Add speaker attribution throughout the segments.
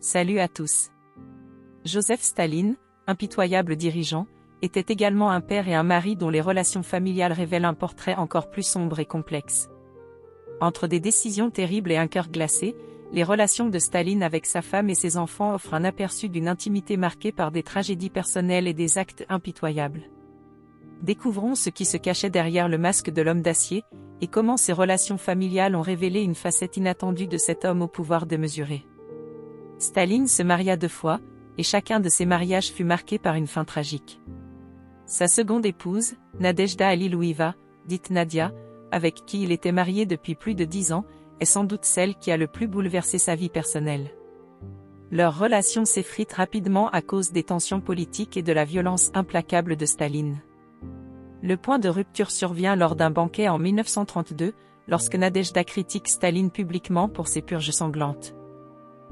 Speaker 1: Salut à tous. Joseph Staline, impitoyable dirigeant, était également un père et un mari dont les relations familiales révèlent un portrait encore plus sombre et complexe. Entre des décisions terribles et un cœur glacé, les relations de Staline avec sa femme et ses enfants offrent un aperçu d'une intimité marquée par des tragédies personnelles et des actes impitoyables. Découvrons ce qui se cachait derrière le masque de l'homme d'acier, et comment ces relations familiales ont révélé une facette inattendue de cet homme au pouvoir démesuré. Staline se maria 2 fois, et chacun de ses mariages fut marqué par une fin tragique. Sa seconde épouse, Nadejda Alilouieva, dite Nadia, avec qui il était marié depuis plus de 10 ans, est sans doute celle qui a le plus bouleversé sa vie personnelle. Leur relation s'effrite rapidement à cause des tensions politiques et de la violence implacable de Staline. Le point de rupture survient lors d'un banquet en 1932, lorsque Nadejda critique Staline publiquement pour ses purges sanglantes.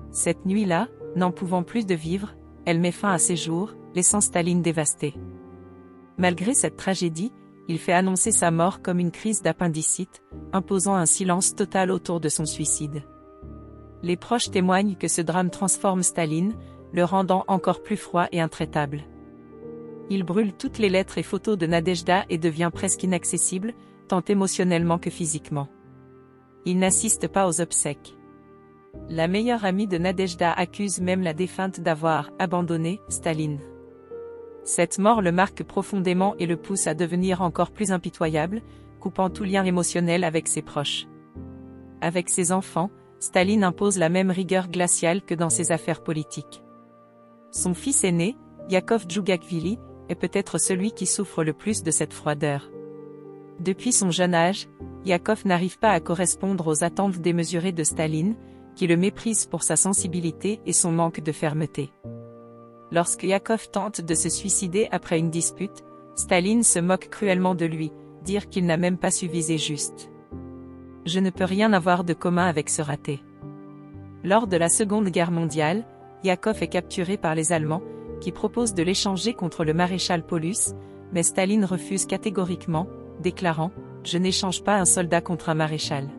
Speaker 1: Cette nuit-là, n'en pouvant plus de vivre, elle met fin à ses jours, laissant Staline dévasté. Malgré cette tragédie, il fait annoncer sa mort comme une crise d'appendicite, imposant un silence total autour de son suicide. Les proches témoignent que ce drame transforme Staline, le rendant encore plus froid et intraitable. Il brûle toutes les lettres et photos de Nadejda et devient presque inaccessible, tant émotionnellement que physiquement. Il n'assiste pas aux obsèques. La meilleure amie de Nadejda accuse même la défunte d'avoir abandonné Staline. Cette mort le marque profondément et le pousse à devenir encore plus impitoyable, coupant tout lien émotionnel avec ses proches. Avec ses enfants, Staline impose la même rigueur glaciale que dans ses affaires politiques. Son fils aîné, Yakov Djougashvili, est peut-être celui qui souffre le plus de cette froideur. Depuis son jeune âge, Yakov n'arrive pas à correspondre aux attentes démesurées de Staline, qui le méprise pour sa sensibilité et son manque de fermeté. Lorsque Yakov tente de se suicider après une dispute, Staline se moque cruellement de lui, dire qu'il n'a même pas su viser juste. Je ne peux rien avoir de commun avec ce raté. Lors de la Seconde Guerre mondiale, Yakov est capturé par les Allemands, qui proposent de l'échanger contre le maréchal Paulus, mais Staline refuse catégoriquement, déclarant « Je n'échange pas un soldat contre un maréchal ».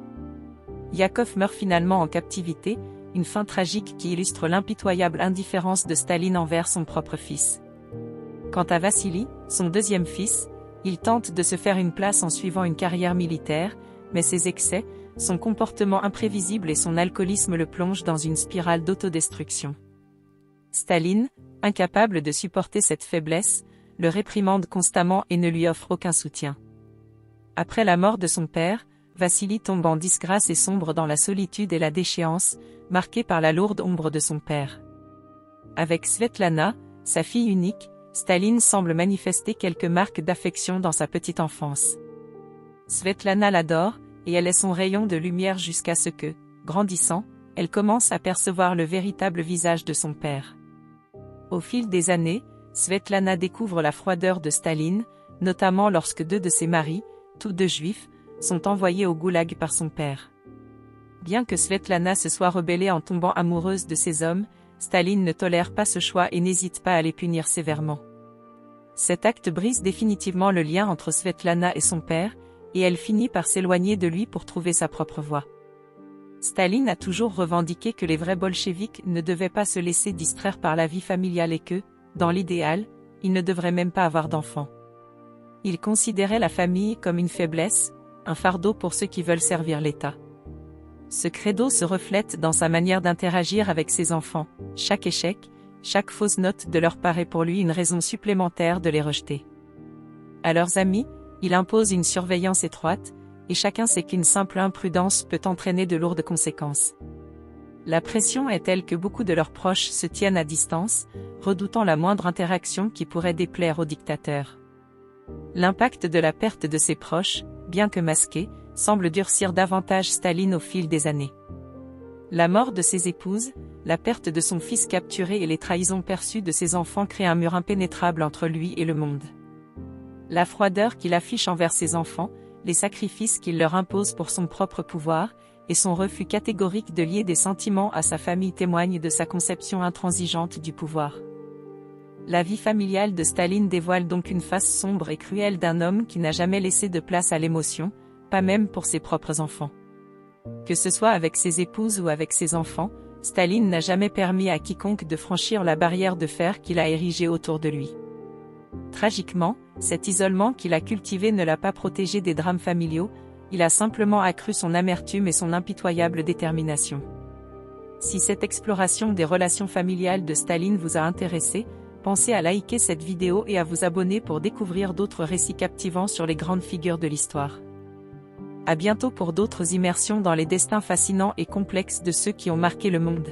Speaker 1: Yakov meurt finalement en captivité, une fin tragique qui illustre l'impitoyable indifférence de Staline envers son propre fils. Quant à Vassili, son deuxième fils, il tente de se faire une place en suivant une carrière militaire, mais ses excès, son comportement imprévisible et son alcoolisme le plongent dans une spirale d'autodestruction. Staline, incapable de supporter cette faiblesse, le réprimande constamment et ne lui offre aucun soutien. Après la mort de son père, Vassili tombe en disgrâce et sombre dans la solitude et la déchéance, marqué par la lourde ombre de son père. Avec Svetlana, sa fille unique, Staline semble manifester quelques marques d'affection dans sa petite enfance. Svetlana l'adore, et elle est son rayon de lumière jusqu'à ce que, grandissant, elle commence à percevoir le véritable visage de son père. Au fil des années, Svetlana découvre la froideur de Staline, notamment lorsque 2 de ses maris, tous 2 juifs, sont envoyés au goulag par son père. Bien que Svetlana se soit rebellée en tombant amoureuse de ces hommes, Staline ne tolère pas ce choix et n'hésite pas à les punir sévèrement. Cet acte brise définitivement le lien entre Svetlana et son père, et elle finit par s'éloigner de lui pour trouver sa propre voie. Staline a toujours revendiqué que les vrais bolcheviks ne devaient pas se laisser distraire par la vie familiale et que, dans l'idéal, ils ne devraient même pas avoir d'enfants. Il considérait la famille comme une faiblesse, un fardeau pour ceux qui veulent servir l'État. Ce credo se reflète dans sa manière d'interagir avec ses enfants. Chaque échec, chaque fausse note de leur paraît pour lui une raison supplémentaire de les rejeter. À leurs amis, il impose une surveillance étroite, et chacun sait qu'une simple imprudence peut entraîner de lourdes conséquences. La pression est telle que beaucoup de leurs proches se tiennent à distance, redoutant la moindre interaction qui pourrait déplaire au dictateur. L'impact de la perte de ses proches, bien que masqué, semble durcir davantage Staline au fil des années. La mort de ses épouses, la perte de son fils capturé et les trahisons perçues de ses enfants créent un mur impénétrable entre lui et le monde. La froideur qu'il affiche envers ses enfants, les sacrifices qu'il leur impose pour son propre pouvoir, et son refus catégorique de lier des sentiments à sa famille témoignent de sa conception intransigeante du pouvoir. La vie familiale de Staline dévoile donc une face sombre et cruelle d'un homme qui n'a jamais laissé de place à l'émotion, pas même pour ses propres enfants. Que ce soit avec ses épouses ou avec ses enfants, Staline n'a jamais permis à quiconque de franchir la barrière de fer qu'il a érigée autour de lui. Tragiquement, cet isolement qu'il a cultivé ne l'a pas protégé des drames familiaux, il a simplement accru son amertume et son impitoyable détermination. Si cette exploration des relations familiales de Staline vous a intéressé, pensez à liker cette vidéo et à vous abonner pour découvrir d'autres récits captivants sur les grandes figures de l'histoire. À bientôt pour d'autres immersions dans les destins fascinants et complexes de ceux qui ont marqué le monde.